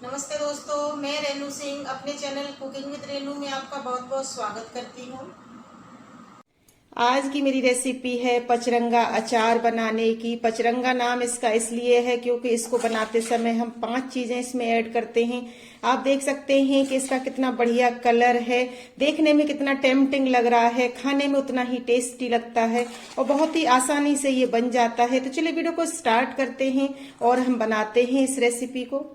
नमस्ते दोस्तों, मैं रेनू सिंह अपने चैनल कुकिंग विद रेनू में आपका बहुत बहुत स्वागत करती हूँ। आज की मेरी रेसिपी है पचरंगा अचार बनाने की। पचरंगा नाम इसका इसलिए है क्योंकि इसको बनाते समय हम 5 चीजें इसमें ऐड करते हैं। आप देख सकते हैं कि इसका कितना बढ़िया कलर है, देखने में कितना टेम्पटिंग लग रहा है, खाने में उतना ही टेस्टी लगता है और बहुत ही आसानी से ये बन जाता है। तो चलिए वीडियो को स्टार्ट करते हैं और हम बनाते हैं इस रेसिपी को।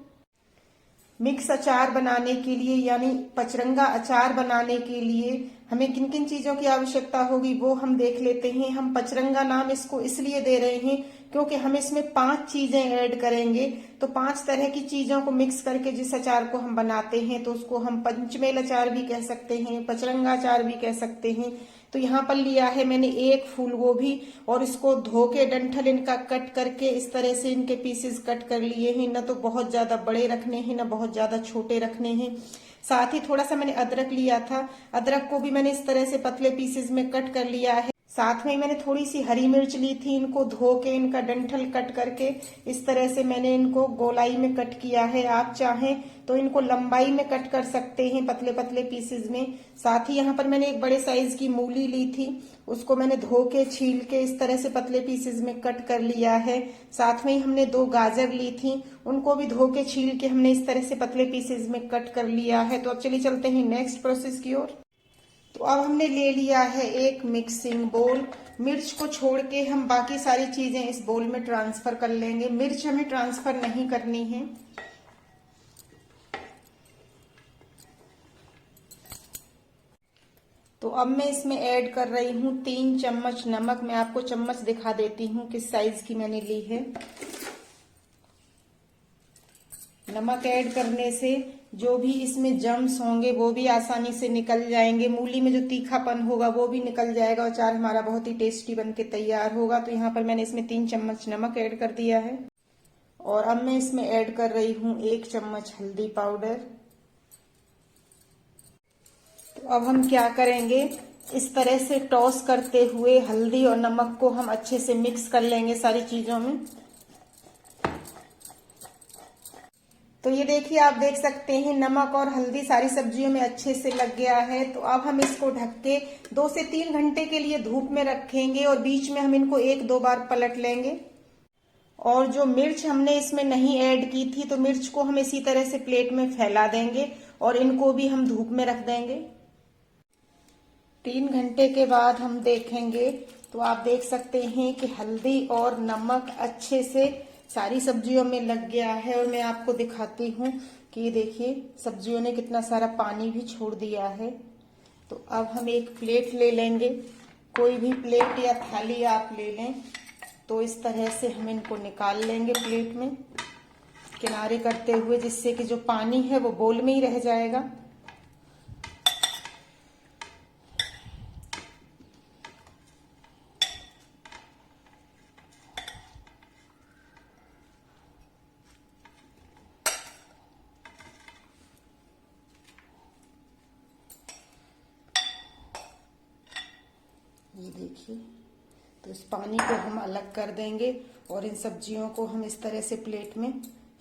मिक्स अचार बनाने के लिए यानी पचरंगा अचार बनाने के लिए हमें किन किन चीजों की आवश्यकता होगी वो हम देख लेते हैं। हम पचरंगा नाम इसको इसलिए दे रहे हैं क्योंकि हम इसमें 5 चीजें ऐड करेंगे। तो 5 तरह की चीजों को मिक्स करके जिस अचार को हम बनाते हैं तो उसको हम पंचमेल अचार भी कह सकते हैं, पचरंगा अचार भी कह सकते हैं। तो यहाँ पर लिया है मैंने 1 फूल गोभी और इसको धो के डंठल इनका कट करके इस तरह से इनके पीसेस कट कर लिए हैं। न तो बहुत ज्यादा बड़े रखने हैं न बहुत ज्यादा छोटे रखने हैं। साथ ही थोड़ा सा मैंने अदरक लिया था, अदरक को भी मैंने इस तरह से पतले पीसेस में कट कर लिया है। साथ में मैंने थोड़ी सी हरी मिर्च ली थी, इनको धो के इनका डंठल कट करके इस तरह से मैंने इनको गोलाई में कट किया है। आप चाहें तो इनको लंबाई में कट कर सकते हैं पतले पतले पीसेस में। साथ ही यहाँ पर मैंने एक बड़े साइज की मूली ली थी, उसको मैंने धो के छील के इस तरह से पतले पीसेस में कट कर लिया है। साथ में ही हमने 2 गाजर ली थी, उनको भी धो के छील के हमने इस तरह से पतले पीसेस में कट कर लिया है। तो अब चलिए चलते हैं नेक्स्ट प्रोसेस की ओर। तो अब हमने ले लिया है एक मिक्सिंग बोल। मिर्च को छोड़ के हम बाकी सारी चीजें इस बोल में ट्रांसफर कर लेंगे। मिर्च हमें ट्रांसफर नहीं करनी है। तो अब मैं इसमें ऐड कर रही हूँ 3 चम्मच नमक। मैं आपको चम्मच दिखा देती हूँ किस साइज की मैंने ली है। नमक ऐड करने से जो भी इसमें जम्स होंगे वो भी आसानी से निकल जाएंगे। मूली में जो तीखापन होगा वो भी निकल जाएगा और अचार हमारा बहुत ही टेस्टी बनके तैयार होगा। तो यहाँ पर मैंने इसमें 3 चम्मच नमक ऐड कर दिया है और अब मैं इसमें ऐड कर रही हूँ 1 चम्मच हल्दी पाउडर। तो अब हम क्या करेंगे, इस तरह से टॉस करते हुए हल्दी और नमक को हम अच्छे से मिक्स कर लेंगे सारी चीजों में। तो ये देखिए, आप देख सकते हैं नमक और हल्दी सारी सब्जियों में अच्छे से लग गया है। तो अब हम इसको ढक के 2 से 3 घंटे के लिए धूप में रखेंगे और बीच में हम इनको 1-2 बार पलट लेंगे। और जो मिर्च हमने इसमें नहीं ऐड की थी तो मिर्च को हम इसी तरह से प्लेट में फैला देंगे और इनको भी हम धूप में रख देंगे। 3 घंटे के बाद हम देखेंगे तो आप देख सकते हैं कि हल्दी और नमक अच्छे से सारी सब्जियों में लग गया है। और मैं आपको दिखाती हूँ कि ये देखिए सब्जियों ने कितना सारा पानी भी छोड़ दिया है। तो अब हम एक प्लेट ले लेंगे, कोई भी प्लेट या थाली आप ले लें। तो इस तरह से हम इनको निकाल लेंगे प्लेट में किनारे करते हुए, जिससे कि जो पानी है वो बोल में ही रह जाएगा। ये देखिए, तो इस पानी को हम अलग कर देंगे और इन सब्जियों को हम इस तरह से प्लेट में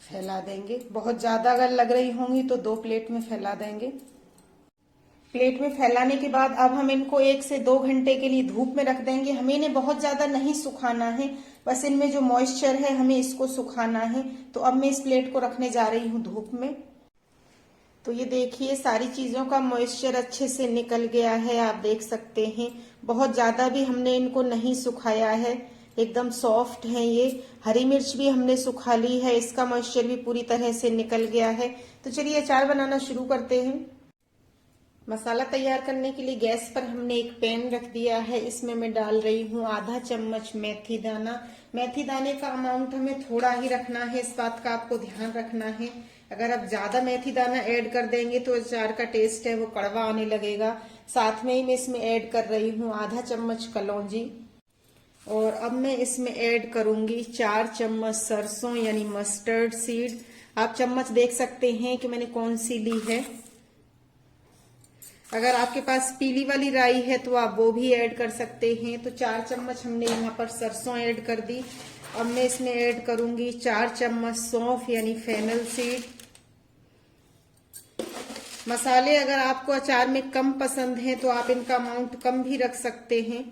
फैला देंगे। बहुत ज्यादा अगर लग रही होंगी तो 2 प्लेट में फैला देंगे। प्लेट में फैलाने के बाद अब हम इनको 1 से 2 घंटे के लिए धूप में रख देंगे। हमें इन्हें बहुत ज्यादा नहीं सुखाना है, बस इनमें जो मॉइस्चर है हमें इसको सुखाना है। तो अब मैं इस प्लेट को रखने जा रही हूँ धूप में। तो ये देखिए सारी चीजों का मॉइस्चर अच्छे से निकल गया है, आप देख सकते हैं। बहुत ज्यादा भी हमने इनको नहीं सुखाया है, एकदम सॉफ्ट है ये। हरी मिर्च भी हमने सुखा ली है, इसका मॉइस्चर भी पूरी तरह से निकल गया है। तो चलिए अचार बनाना शुरू करते हैं। मसाला तैयार करने के लिए गैस पर हमने एक पैन रख दिया है। इसमें मैं डाल रही हूँ आधा चम्मच मेथी दाना। मेथी दाने का अमाउंट हमें थोड़ा ही रखना है, इस बात का आपको ध्यान रखना है। अगर आप ज्यादा मेथी दाना ऐड कर देंगे तो अचार का टेस्ट है वो कड़वा आने लगेगा। साथ में ही मैं इसमें ऐड कर रही हूँ आधा चम्मच कलौंजी और अब मैं इसमें ऐड करूंगी 4 चम्मच सरसों यानी मस्टर्ड सीड। आप चम्मच देख सकते हैं कि मैंने कौन सी ली है। अगर आपके पास पीली वाली राई है तो आप वो भी ऐड कर सकते हैं। तो 4 चम्मच हमने यहाँ पर सरसों ऐड कर दी। अब मैं इसमें ऐड करूंगी 4 चम्मच सौंफ यानी फेनल सीड मसाले अगर आपको अचार में कम पसंद है तो आप इनका अमाउंट कम भी रख सकते हैं।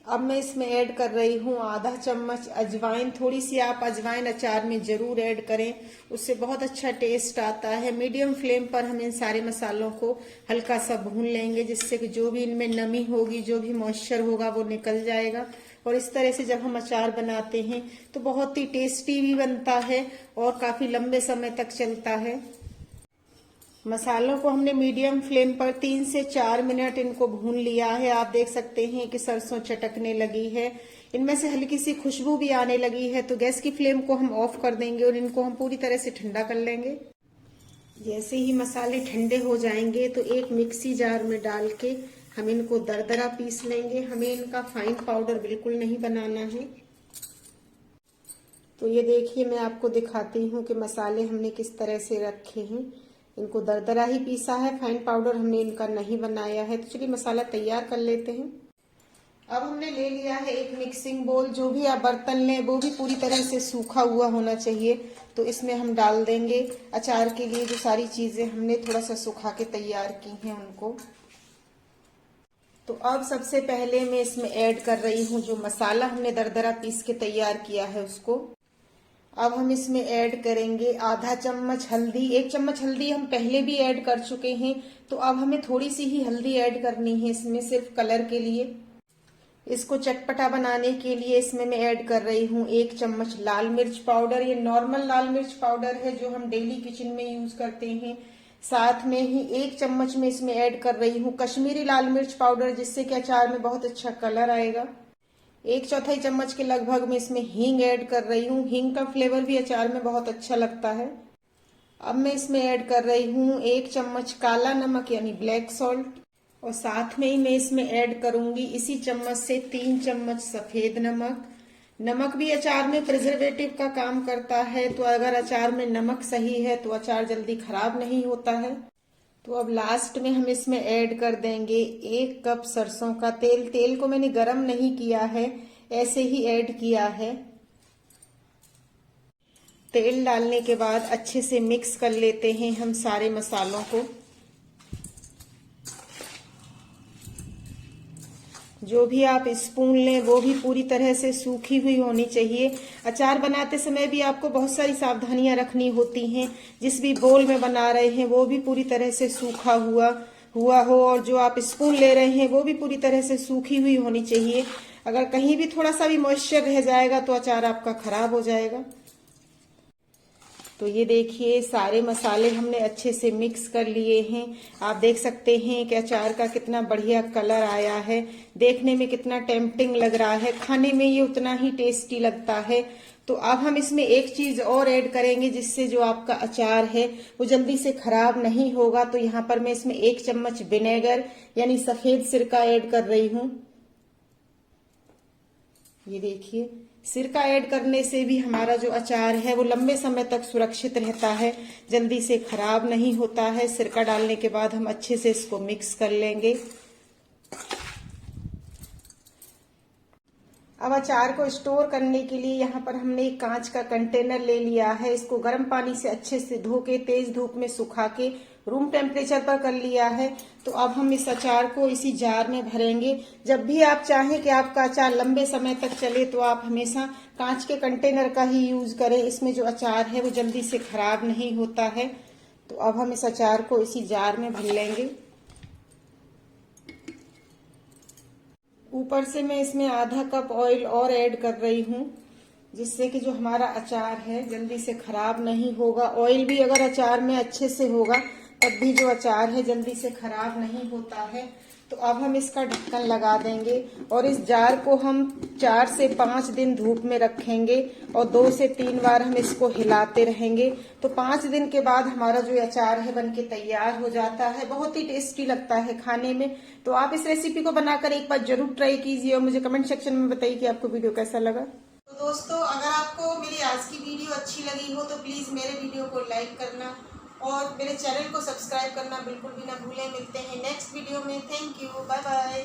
अब मैं इसमें ऐड कर रही हूँ आधा चम्मच अजवाइन। थोड़ी सी आप अजवाइन अचार में जरूर ऐड करें, उससे बहुत अच्छा टेस्ट आता है। मीडियम फ्लेम पर हम इन सारे मसालों को हल्का सा भून लेंगे, जिससे कि जो भी इनमें नमी होगी, जो भी मॉइस्चर होगा वो निकल जाएगा। और इस तरह से जब हम अचार बनाते हैं तो बहुत ही टेस्टी भी बनता है और काफी लंबे समय तक चलता है। मसालों को हमने मीडियम फ्लेम पर 3 से 4 मिनट इनको भून लिया है। आप देख सकते हैं कि सरसों चटकने लगी है, इनमें से हल्की सी खुशबू भी आने लगी है। तो गैस की फ्लेम को हम ऑफ कर देंगे और इनको हम पूरी तरह से ठंडा कर लेंगे। जैसे ही मसाले ठंडे हो जाएंगे तो एक मिक्सी जार में डाल के हम इनको दरदरा पीस लेंगे। हमें इनका फाइन पाउडर बिल्कुल नहीं बनाना है। तो ये देखिए, मैं आपको दिखाती हूँ कि मसाले हमने किस तरह से रखे हैं। इनको दरदरा ही पीसा है, फाइन पाउडर हमने इनका नहीं बनाया है। तो चलिए मसाला तैयार कर लेते हैं। अब हमने ले लिया है एक मिक्सिंग बोल। जो भी आप बर्तन लें वो भी पूरी तरह से सूखा हुआ होना चाहिए। तो इसमें हम डाल देंगे अचार के लिए जो सारी चीजें हमने थोड़ा सा सुखा के तैयार की हैं उनको। तो अब सबसे पहले मैं इसमें ऐड कर रही हूँ जो मसाला हमने दरदरा पीस के तैयार किया है उसको। अब हम इसमें ऐड करेंगे आधा चम्मच हल्दी। 1 चम्मच हल्दी हम पहले भी ऐड कर चुके हैं, तो अब हमें थोड़ी सी ही हल्दी ऐड करनी है इसमें, सिर्फ कलर के लिए। इसको चटपटा बनाने के लिए इसमें मैं ऐड कर रही हूँ 1 चम्मच लाल मिर्च पाउडर। ये नॉर्मल लाल मिर्च पाउडर है जो हम डेली किचन में यूज करते हैं। साथ में ही 1 चम्मच में इसमें ऐड कर रही हूँ कश्मीरी लाल मिर्च पाउडर, जिससे कि अचार में बहुत अच्छा कलर आएगा। 1/4 चम्मच के लगभग मैं इसमें हींग ऐड कर रही हूँ। हींग का फ्लेवर भी अचार में बहुत अच्छा लगता है। अब मैं इसमें ऐड कर रही हूँ 1 चम्मच काला नमक यानी ब्लैक सॉल्ट, और साथ में ही मैं इसमें ऐड करूंगी इसी चम्मच से 3 चम्मच सफेद नमक। नमक भी अचार में प्रिजर्वेटिव का काम करता है, तो अगर अचार में नमक सही है तो अचार जल्दी खराब नहीं होता है। तो अब लास्ट में हम इसमें ऐड कर देंगे 1 कप सरसों का तेल। तेल को मैंने गरम नहीं किया है, ऐसे ही ऐड किया है। तेल डालने के बाद अच्छे से मिक्स कर लेते हैं हम सारे मसालों को। जो भी आप स्पून लें वो भी पूरी तरह से सूखी हुई होनी चाहिए। अचार बनाते समय भी आपको बहुत सारी सावधानियां रखनी होती हैं। जिस भी बोल में बना रहे हैं वो भी पूरी तरह से सूखा हुआ हो, और जो आप स्पून ले रहे हैं वो भी पूरी तरह से सूखी हुई होनी चाहिए। अगर कहीं भी थोड़ा सा भी मॉइस्चर रह जाएगा तो अचार आपका खराब हो जाएगा। तो ये देखिए, सारे मसाले हमने अच्छे से मिक्स कर लिए हैं। आप देख सकते हैं कि अचार का कितना बढ़िया कलर आया है, देखने में कितना टेम्पटिंग लग रहा है, खाने में ये उतना ही टेस्टी लगता है। तो अब हम इसमें एक चीज और ऐड करेंगे जिससे जो आपका अचार है वो जल्दी से खराब नहीं होगा। तो यहाँ पर मैं इसमें 1 चम्मच विनेगर यानी सफेद सिरका ऐड कर रही हूँ। ये देखिए, सिरका ऐड करने से भी हमारा जो अचार है वो लंबे समय तक सुरक्षित रहता है, जल्दी से खराब नहीं होता है। सिरका डालने के बाद हम अच्छे से इसको मिक्स कर लेंगे। अब अचार को स्टोर करने के लिए यहाँ पर हमने एक कांच का कंटेनर ले लिया है। इसको गर्म पानी से अच्छे से धो के तेज धूप में सुखा के रूम टेम्परेचर पर कर लिया है। तो अब हम इस अचार को इसी जार में भरेंगे। जब भी आप चाहें कि आपका अचार लंबे समय तक चले तो आप हमेशा कांच के कंटेनर का ही यूज करें। इसमें जो अचार है वो जल्दी से खराब नहीं होता है। तो अब हम इस अचार को इसी जार में भर लेंगे। ऊपर से मैं इसमें आधा कप ऑयल और ऐड कर रही हूँ, जिससे कि जो हमारा अचार है जल्दी से खराब नहीं होगा। ऑयल भी अगर अचार में अच्छे से होगा तब भी जो अचार है जल्दी से खराब नहीं होता है। तो अब हम इसका ढक्कन लगा देंगे और इस जार को हम 4 से 5 दिन धूप में रखेंगे और 2 से 3 बार हम इसको हिलाते रहेंगे। तो 5 दिन के बाद हमारा जो अचार है बनके तैयार हो जाता है। बहुत ही टेस्टी लगता है खाने में। तो आप इस रेसिपी को बनाकर एक बार जरूर ट्राई कीजिए और मुझे कमेंट सेक्शन में बताइए कि आपको वीडियो कैसा लगा। तो दोस्तों, अगर आपको मेरी आज की वीडियो अच्छी लगी हो तो प्लीज मेरे वीडियो को लाइक करना और मेरे चैनल को सब्सक्राइब करना बिल्कुल भी ना भूलें। मिलते हैं नेक्स्ट वीडियो में। Thank you, bye bye.